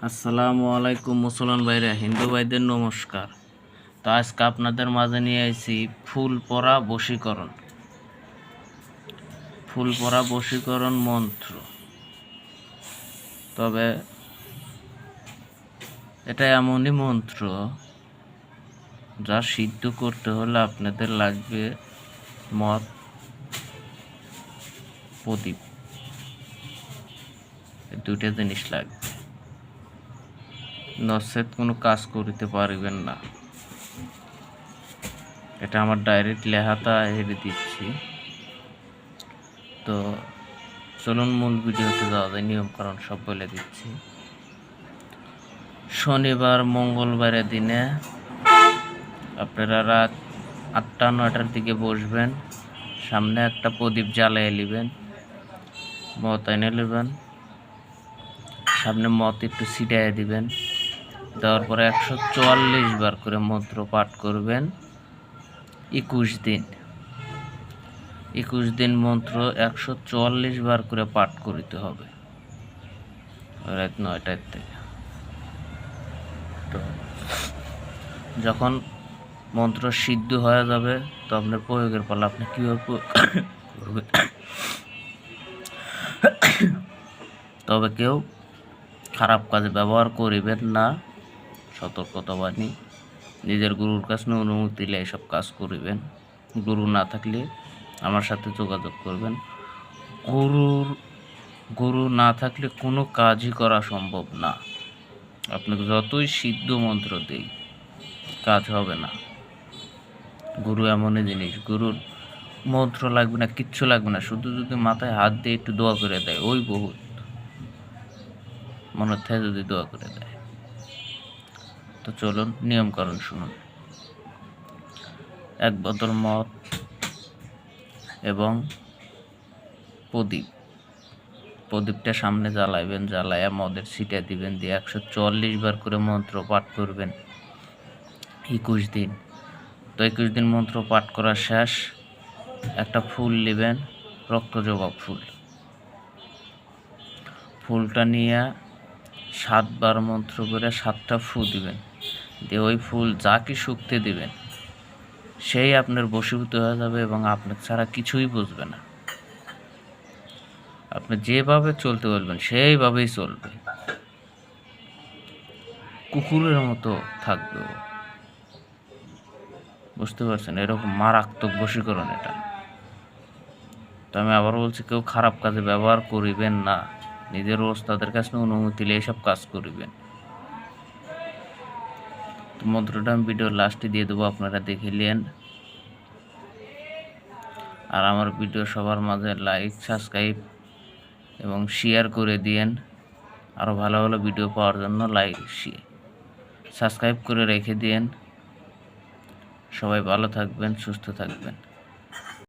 আসসালামু আলাইকুম মুসলমান ভাইরা, হিন্দু ভাইদের নমস্কার। তো আজকে আপনাদের মাঝে নিয়ে আইছি ফুল পরা বশীকরণ মন্ত্র। তবে এটা এমনই মন্ত্র যা সিদ্ধ করতে হলে আপনাদের লাগবে মদ, প্রদীপ, দুইটা জিনিস লাগবে, নচেত কোনো কাজ করিতে পারিবেন না। এটা আমার ডাইরেক্ট লেখাটা হেরে দিচ্ছি। তো চলুন মূল ভিডিওতে যাওয়া যায়, নিয়মকানুন সব বলে দিচ্ছি। শনিবার মঙ্গলবারের দিনে আপনারা রাত 8-9টার দিকে বসবেন, সামনে একটা প্রদীপ জ্বালিয়ে নেবেন, মদ এনে নেবেন, সামনে মদ একটু ছিটাইয়ে দিবেন। দেওয়ার পরে 144 বার করে মন্ত্র পাঠ করবেন 21 দিন। 21 দিন মন্ত্র 144 বার করে পাঠ করিতে হবে রাত 9টার থেকে। তো যখন মন্ত্র সিদ্ধ হয়ে যাবে তো আপনার প্রয়োগের পালা, আপনি কীভাবে করবেন। তবে কেউ খারাপ কাজে ব্যবহার করিবেন না, সতর্কতাবাণী। নিজের গুরুর কাছে অনুমতি নিয়ে এসব কাজ করিবেন। গুরু না থাকলে আমার সাথে যোগাযোগ করবেন। গুরু না থাকলে কোনো কাজই করা সম্ভব না। আপনাকে যতই সিদ্ধ মন্ত্র দেই, কাজ হবে না। গুরু এমনই জিনিস, গুরুর মন্ত্র লাগবে না, কিচ্ছু লাগবে না, শুধু যদি মাথায় হাত দিয়ে একটু দোয়া করে দেয়, ওই বহুত মনের থেকে যদি দোয়া করে দেয়। তো চলুন নিয়মকানুন শুনুন। 1 বোতল মদ এবং প্রদীপটা সামনে জ্বালাইবেন, জ্বালাইয়া মদের ছিটা দিবেন, দিয়ে 144 বার করে মন্ত্র পাঠ করবেন 21 দিন। তো 21 দিন মন্ত্র পাঠ করা শেষ, একটা ফুল নেবেন, রক্তজবা ফুলটা নিয়ে 7 বার মন্ত্র করে 7টা ফু দিবেন, দিয়ে ওই ফুল যাকে শুকতে দিবেন সেই আপনার বশীভূত হয়ে যাবে এবং আপনার ছাড়া কিছুই বুঝবে না। আপনি যেভাবে চলতে বলবেন সেইভাবেই চলবে, কুকুরের মতো থাকবে। বুঝতে পারছেন? এরকম মারাত্মক বশীকরণ এটা। তো আমি আবার বলছি, কেউ খারাপ কাজে ব্যবহার করিবেন না, নিজের ওস্তাদের কাছে অনুমতি নিয়ে এইসব কাজ করিবেন। তো মন্ত্রটা আমি ভিডিওর লাস্টে দিয়ে দেবো, আপনারা দেখে নিন। আর আমার ভিডিও সবার মাঝে লাইক, সাবস্ক্রাইব এবং শেয়ার করে দিয়েন। আরও ভালো ভালো ভিডিও পাওয়ার জন্য লাইক সাবস্ক্রাইব করে রেখে দিয়েন। সবাই ভালো থাকবেন, সুস্থ থাকবেন।